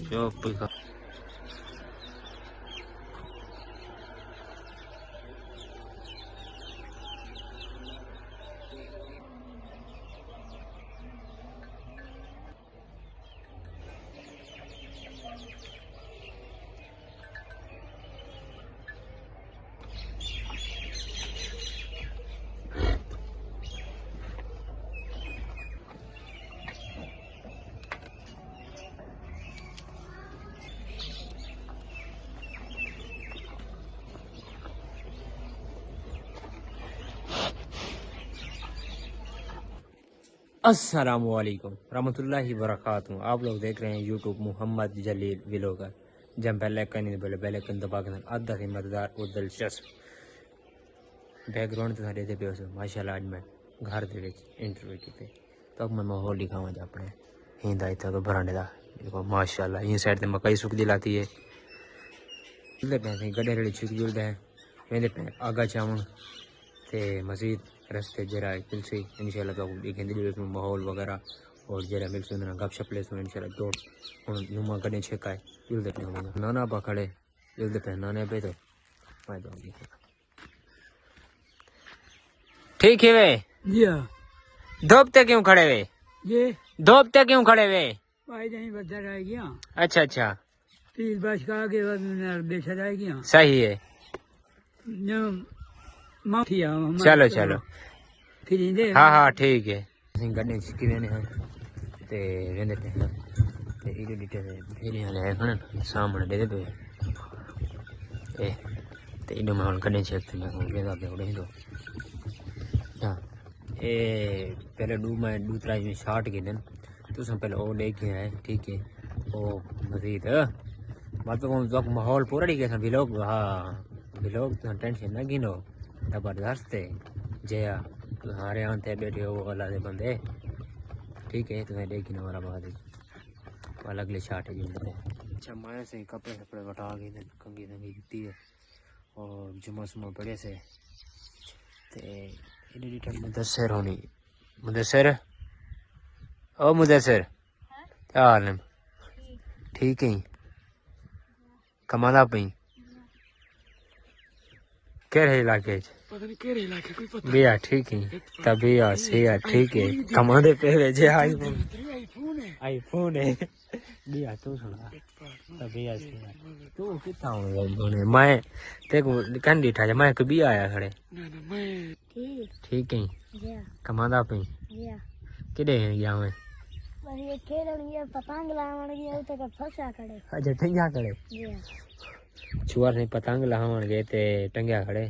चुप कर। अस्सलामुअलैकुम रहमतुल्लाहि वबरकातुहू। आप लोग देख रहे हैं यूट्यूब मोहम्मद जलील व्लॉगर। जब बेल आइकन दबा के अद्धा से मजेदार और दिलचस्प बैकग्राउंड तो देते पे माशाल्लाह। आज मैं घर दे इंटरव्यू की तो अब मैं माहौल दिखावा जा अपने हिंदा इतना बरांडे का। देखो माशाल्लाह ये साइड से मकई सुख दिलाती है गड्ढे रेड़ी छुक जुलते हैं वेंदे पे आगा चावण ते मजीद रस्ते जरा तुलसी इंशाल्लाह तो दिखेंगे माहौल वगैरह और जरा मिलसे गपशप ले इंशाल्लाह दौड़ नुमा गड्ढे छेका है जुलते पे नाना पा खड़े जुलते पे नाने पे तो मैं तो ठीक है वे जी हाँ। धोपते क्यों खड़े वे? ये धोपते क्यों खड़े वे? भाई नहीं बदल रह गया। अच्छा अच्छा तीन बस का आगे बेचा रह गया। सही है। चलो चलो फिर हाँ हाँ ठीक है। गड्ढे छिकी वेने हैं ते वेंदे पे हैं ते इधर डिटे से फेरी वाले हैं खड़े सामने दे पे ए ते इधर में हम गड्ढे छिकते हैं हम वेदा पे उड़े तो हाँ ए पहले दूसरा में शार्ट के दिन तो सब पहले वो लेके आए ठीक है वो मजीद बात तो माहौल पूरा ठीक है सभी लोग। हाँ लोग तो टेंशन ना गिनो जबरदस्त है जया हमारे यहाँ थे बैठे हो वाला से बंदे ठीक है तुम्हें लेकिन हमारा बाद अलग अगले शाट है जिनके अच्छा माया से कपड़े शपड़े बटा के कंगी दंगी गिरती है और जुम्मा सुम्मा पड़े से ते मुदस्सिर होनी मुदस्सिर ओ मुदस्सिर क्या हाल है? ठीक है कमादा पई केरे इलाके भैया ठीक है तभी सही है ठीक है कमादे पे भेजे आईफोन है भैया तू सुना तभी तू कितना होने मैं देखो कंडी ठा मैं कभी आया खड़े ठीक है कमादा पे किडे गया मैं पतंग लावण गया तो फंसा खड़े। अच्छा टंगिया खड़े छुआर ने पतंग लावण गए ते टंगिया खड़े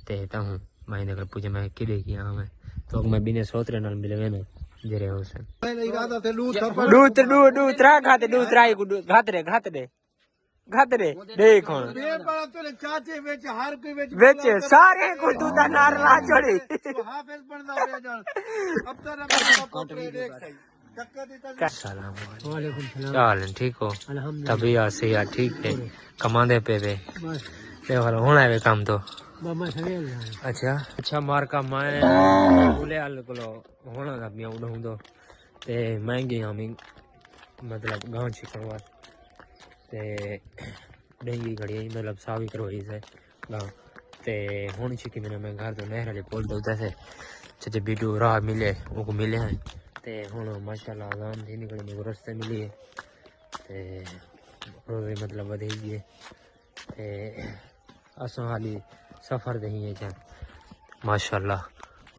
ते तहूँ मैं देखकर पूछे मैं किडे किया मैं तो मैं बिने सोतरे नाल मिले वे ना जरे हुसैन दूत रा खाते दूत राई को घातरे देखो चाचे बेच हर कोई बेच सारे को तू ता नार ला छोड़ी हाफिज बनदा पे जान अब चल ठीक हो तभी आसे यार ठीक है कमांदे पे वे होना है काम तो अच्छा अच्छा मार का मैं बोले आल को होना था मैं उड़ूं तो ते महंगी हमी मतलब गांव छिकवा ते डेंगी घड़ी मतलब सावी करवाई से गांव ते होनी छिकी मैंने मैं घर तो नहर वाले पुल दे उधर से चचे बीडू राह मिले वो मिले हैं ते हुन माशाल्लाह आजान थी निकलने को रास्ते मिली है ते रोज़ मतलब वधे गई ते असां हाली सफ़र दे ही है माशाल्लाह।